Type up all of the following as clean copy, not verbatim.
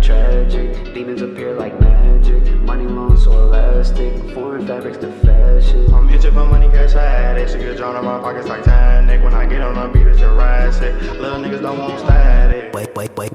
tragic. Demons appear like magic. Money long so elastic. Foreign fabrics to fashion. I'm itching for money, cash addict. See a John in my pockets Titanic. When I get on the beat, it's Jurassic. Little niggas don't want static.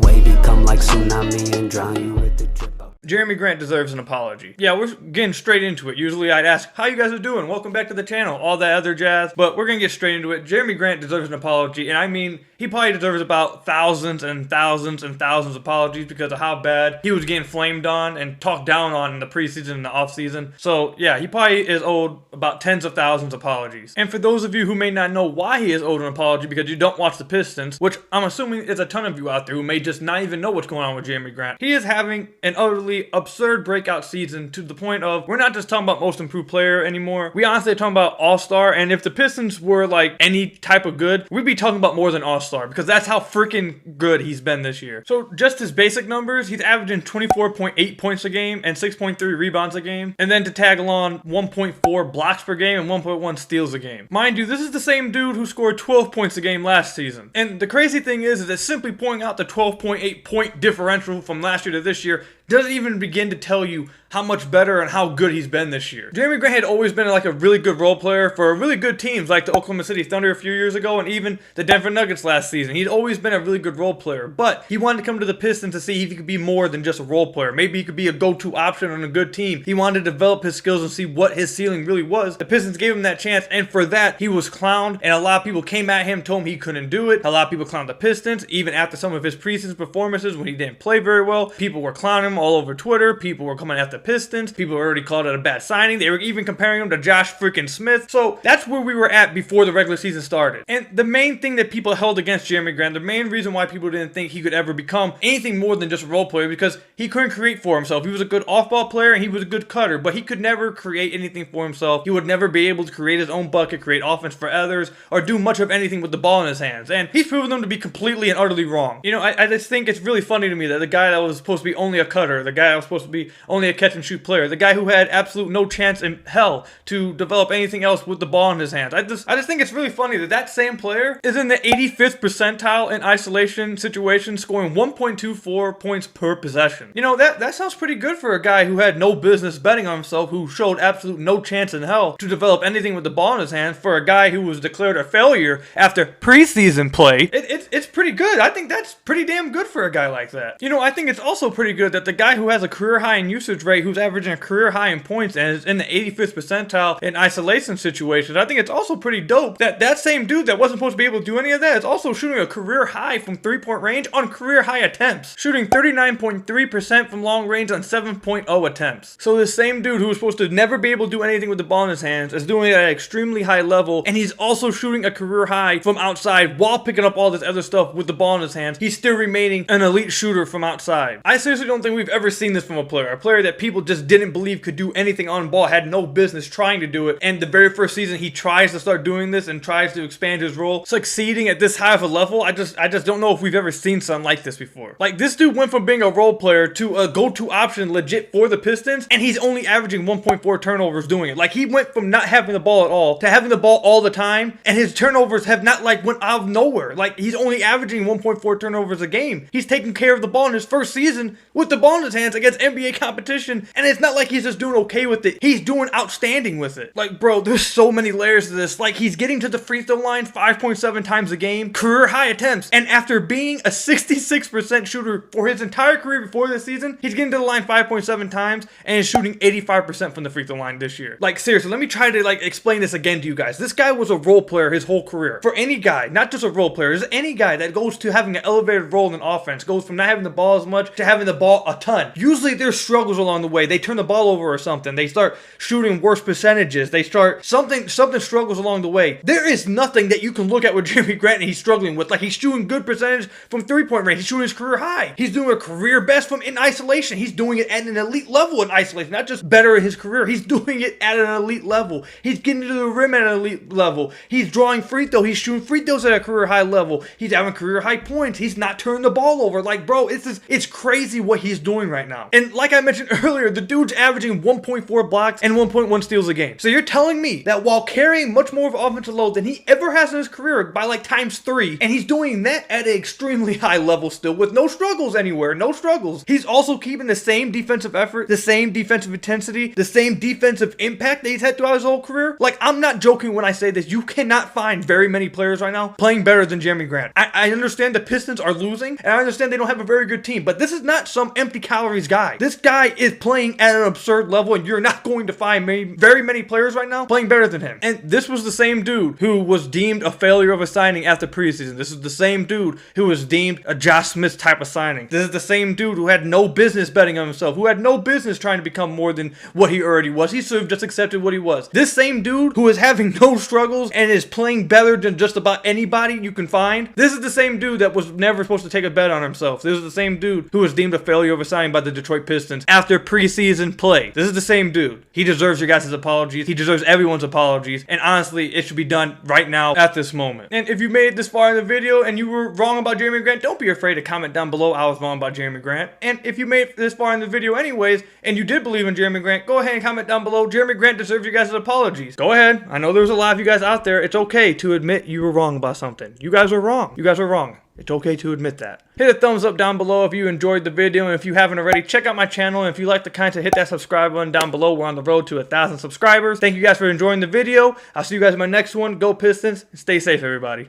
Wavy come like tsunami and drown you with the drip. Jerami Grant deserves an apology. Yeah, we're getting straight into it. Usually I'd ask, how you guys are doing? Welcome back to the channel. All that other jazz. But we're gonna get straight into it. Jerami Grant deserves an apology. And I mean, he probably deserves about thousands and thousands and thousands of apologies because of how bad he was getting flamed on and talked down on in the preseason and the offseason. So yeah, he probably is owed about tens of thousands of apologies. And for those of you who may not know why he is owed an apology because you don't watch the Pistons, which I'm assuming is a ton of you out there who may just not even know what's going on with Jerami Grant. He is having an utterly absurd breakout season to the point of we're not just talking about most improved player anymore. We honestly are talking about all-star, and if the Pistons were like any type of good, we'd be talking about more than all-star because that's how freaking good he's been this year. So just his basic numbers, he's averaging 24.8 points a game and 6.3 rebounds a game, and then to tag along 1.4 blocks per game and 1.1 steals a game. Mind you, this is the same dude who scored 12 points a game last season. And the crazy thing is that simply pointing out the 12.8 point differential from last year to this year doesn't even begin to tell you how much better and how good he's been this year. Jerami Grant had always been like a really good role player for really good teams like the Oklahoma City Thunder a few years ago and even the Denver Nuggets last season. He'd always been a really good role player, but he wanted to come to the Pistons to see if he could be more than just a role player. Maybe he could be a go-to option on a good team. He wanted to develop his skills and see what his ceiling really was. The Pistons gave him that chance, and for that, he was clowned, and a lot of people came at him, told him he couldn't do it. A lot of people clowned the Pistons, even after some of his preseason performances when he didn't play very well. People were clowning him all over Twitter. People were coming at the Pistons. People already called it a bad signing. They were even comparing him to Josh freaking Smith. So that's where we were at before the regular season started. And the main thing that people held against Jerami Grant, the main reason why people didn't think he could ever become anything more than just a role player, because he couldn't create for himself. He was a good off-ball player and he was a good cutter, but he could never create anything for himself. He would never be able to create his own bucket, create offense for others, or do much of anything with the ball in his hands. And he's proven them to be completely and utterly wrong. You know, I just think it's really funny to me that the guy that was supposed to be only a cutter, the guy that was supposed to be only a catch and shoot player, the guy who had absolute no chance in hell to develop anything else with the ball in his hands. I just think it's really funny that that same player is in the 85th percentile in isolation situations, scoring 1.24 points per possession. You know, that sounds pretty good for a guy who had no business betting on himself, who showed absolute no chance in hell to develop anything with the ball in his hands, for a guy who was declared a failure after preseason play. It's pretty good. I think that's pretty damn good for a guy like that. You know, I think it's also pretty good that the guy who has a career high in usage rate, who's averaging a career high in points and is in the 85th percentile in isolation situations, I think it's also pretty dope that that same dude that wasn't supposed to be able to do any of that is also shooting a career high from three-point range on career high attempts, shooting 39.3% from long range on 7.0 attempts. So this same dude who was supposed to never be able to do anything with the ball in his hands is doing it at an extremely high level, and he's also shooting a career high from outside while picking up all this other stuff with the ball in his hands. He's still remaining an elite shooter from outside. I seriously don't think we've ever seen this from a player that people just didn't believe could do anything on ball, had no business trying to do it, and the very first season he tries to start doing this and tries to expand his role, succeeding at this high of a level. I just don't know if we've ever seen something like this before. Like, this dude went from being a role player to a go-to option legit for the Pistons, and he's only averaging 1.4 turnovers doing it. Like, he went from not having the ball at all to having the ball all the time, and his turnovers have not like went out of nowhere. Like, he's only averaging 1.4 turnovers a game. He's taking care of the ball in his first season with the ball in his hands against NBA competition, and it's not like he's just doing okay with it. He's doing outstanding with it. Like, bro, there's so many layers to this. Like, he's getting to the free throw line 5.7 times a game, career high attempts, and after being a 66% shooter for his entire career before this season, he's getting to the line 5.7 times and is shooting 85% from the free throw line this year. Like, seriously, let me try to like explain this again to you guys. This guy was a role player his whole career. For any guy, not just a role player, there's any guy that goes to having an elevated role in offense, goes from not having the ball as much to having the ball a ton. Usually there's struggles along the way. They turn the ball over or something. They start shooting worse percentages. They start something struggles along the way. There is nothing that you can look at with Jerami Grant and he's struggling with. Like, he's shooting good percentage from three-point range. He's shooting his career high. He's doing a career best from in isolation. He's doing it at an elite level in isolation, not just better in his career. He's doing it at an elite level. He's getting to the rim at an elite level. He's drawing free throws. He's shooting free throws at a career high level. He's having career high points. He's not turning the ball over. Like, bro, it's crazy what he's doing right now. And like I mentioned earlier, the dude's averaging 1.4 blocks and 1.1 steals a game. So you're telling me that while carrying much more of an offensive load than he ever has in his career by like ×3, and he's doing that at an extremely high level still with no struggles anywhere, no struggles. He's also keeping the same defensive effort, the same defensive intensity, the same defensive impact that he's had throughout his whole career. Like, I'm not joking when I say this. You cannot find very many players right now playing better than Jerami Grant. I understand the Pistons are losing, and I understand they don't have a very good team, but this is not some empty calories guy. This guy is playing at an absurd level, and you're not going to find very many players right now playing better than him. And this was the same dude who was deemed a failure of a signing after preseason. This is the same dude who was deemed a Josh Smith type of signing. This is the same dude who had no business betting on himself, who had no business trying to become more than what he already was. He should have just accepted what he was. This same dude who is having no struggles and is playing better than just about anybody you can find. This is the same dude that was never supposed to take a bet on himself. This is the same dude who was deemed a failure of a signing by the Detroit Pistons after preseason play. This is the same dude. He deserves your guys' apologies. He deserves everyone's apologies. And honestly, it should be done right now at this moment. And if you made it this far in the video and you were wrong about Jerami Grant, don't be afraid to comment down below I was wrong about Jerami Grant. And if you made it this far in the video anyways, and you did believe in Jerami Grant, go ahead and comment down below. Jerami Grant deserves your guys' apologies. Go ahead. I know there's a lot of you guys out there. It's okay to admit you were wrong about something. You guys are wrong. You guys are wrong. It's okay to admit that. Hit a thumbs up down below if you enjoyed the video, and if you haven't already, check out my channel. And if you like the content, hit that subscribe button down below. We're on the road to 1,000 subscribers. Thank you guys for enjoying the video. I'll see you guys in my next one. Go Pistons, and stay safe, everybody.